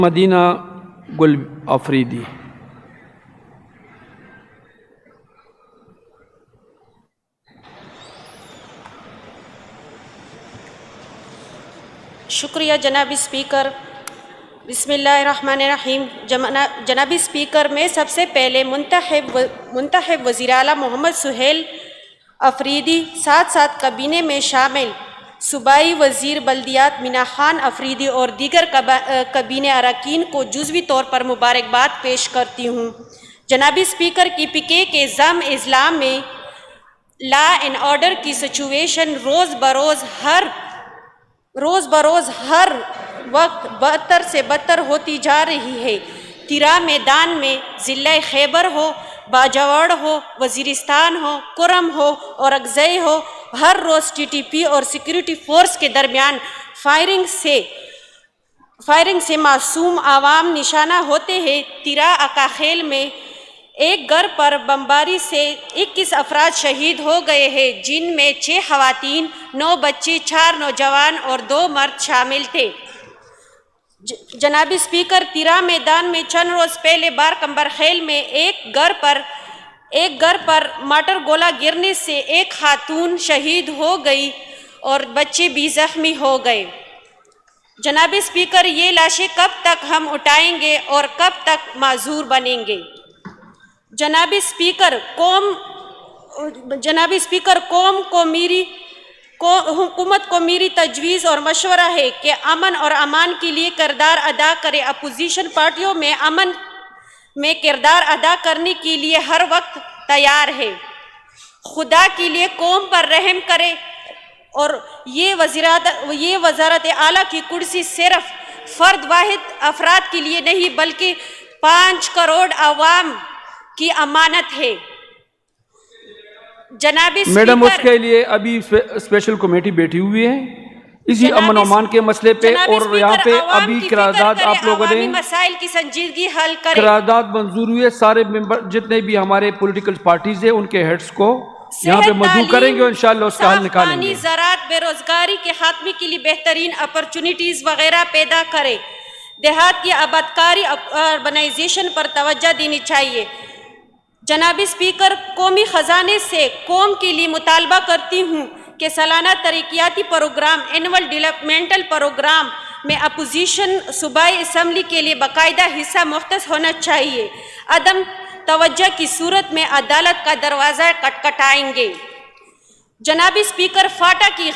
مدینہ گل آفریدی۔ شکریہ جناب اسپیکر۔ بسم اللہ الرحمن الرحیم۔ جناب اسپیکر، میں سب سے پہلے منتخب وزیر اعلیٰ محمد سہیل افریدی ساتھ ساتھ کابینہ میں شامل صوبائی وزیر بلدیات مینا خان افریدی اور دیگر کابینہ اراکین کو جزوی طور پر مبارکباد پیش کرتی ہوں۔ جناب اسپیکر، KPK کے ضم اضلاع میں لا اینڈ آرڈر کی سچویشن روز بروز ہر وقت بدتر سے بدتر ہوتی جا رہی ہے۔ تیرا میدان میں ضلع خیبر ہو، باجوڑ ہو، وزیرستان ہو، کرم ہو اور اکزئی ہو، ہر روز TTP اور سیکورٹی فورس کے درمیان فائرنگ سے معصوم عوام نشانہ ہوتے ہیں۔ تیرا اکاخیل میں ایک گھر پر بمباری سے 21 افراد شہید ہو گئے ہیں، جن میں 6 خواتین، 9 بچے، 4 نوجوان اور 2 مرد شامل تھے۔ جناب اسپیکر، تیرا میدان میں چند روز پہلے بار کمبر خیل میں ایک گھر پر مارٹر گولہ گرنے سے ایک خاتون شہید ہو گئی اور بچے بھی زخمی ہو گئے۔ جناب اسپیکر، یہ لاشیں کب تک ہم اٹھائیں گے اور کب تک معذور بنیں گے؟ جناب اسپیکر، حکومت کو میری تجویز اور مشورہ ہے کہ امن اور امان کے لیے کردار ادا کرے۔ اپوزیشن پارٹیوں میں امن میں کردار ادا کرنے کے لیے ہر وقت تیار ہے۔ خدا کے لیے قوم پر رحم کرے اور یہ وزارت اعلیٰ کی کرسی صرف فرد واحد افراد کے لیے نہیں بلکہ 5 کروڑ عوام کی امانت ہے۔ جناب میڈم، اس کے لیے ابھی اسپیشل کمیٹی بیٹھی ہوئی ہے اسی امن و امان کے مسئلے پہ، اور یہاں پہ ابھی قرارداد آپ لوگوں نے مسائل کی سنجیدگی حل کرے۔ قرارداد منظور ہوئی ہے، سارے ممبر جتنے بھی ہمارے پولیٹیکل پارٹیز ہیں ان کے ہیڈز کو یہاں پہ مدعو کریں گے اور انشاءاللہ اس کا حل نکالیں گے۔ زراعت، بے روزگاری کے خاتمے کے لیے بہترین اپرچونٹیز وغیرہ پیدا کرے۔ دیہات کی آبادکاری اربنائزیشن پر توجہ دینی چاہیے۔ جناب اسپیکر، قومی خزانے سے قوم کے لیے مطالبہ کرتی ہوں کہ سالانہ ترقیاتی پروگرام اینول ڈیولپمنٹل پروگرام میں اپوزیشن صوبائی اسمبلی کے لیے باقاعدہ حصہ مختص ہونا چاہیے۔ عدم توجہ کی صورت میں عدالت کا دروازہ کھٹکھٹائیں گے۔ جناب اسپیکر، فاٹا کی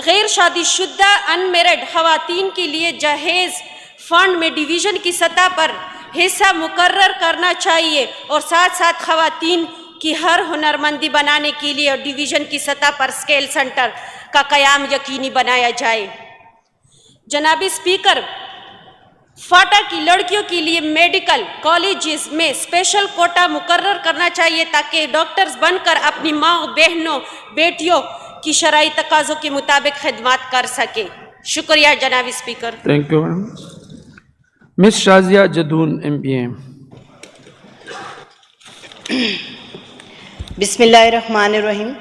غیر شادی شدہ ان میرڈ خواتین کے لیے جہیز فنڈ میں ڈویژن کی سطح پر حصہ مقرر کرنا چاہیے اور ساتھ ساتھ خواتین کی ہر ہنرمندی بنانے کے لیے ڈویژن کی سطح پر اسکل سینٹر کا قیام یقینی بنایا جائے۔ جناب اسپیکر، فاٹا کی لڑکیوں کے لیے میڈیکل کالجز میں اسپیشل کوٹا مقرر کرنا چاہیے تاکہ ڈاکٹرز بن کر اپنی ماں، بہنوں، بیٹیوں کی شرعی تقاضوں کے مطابق خدمات کر سکے۔ شکریہ جناب speaker. Thank you madam. Miss Shazia Jadoon MPA۔ بسم اللہ الرحمن الرحیم۔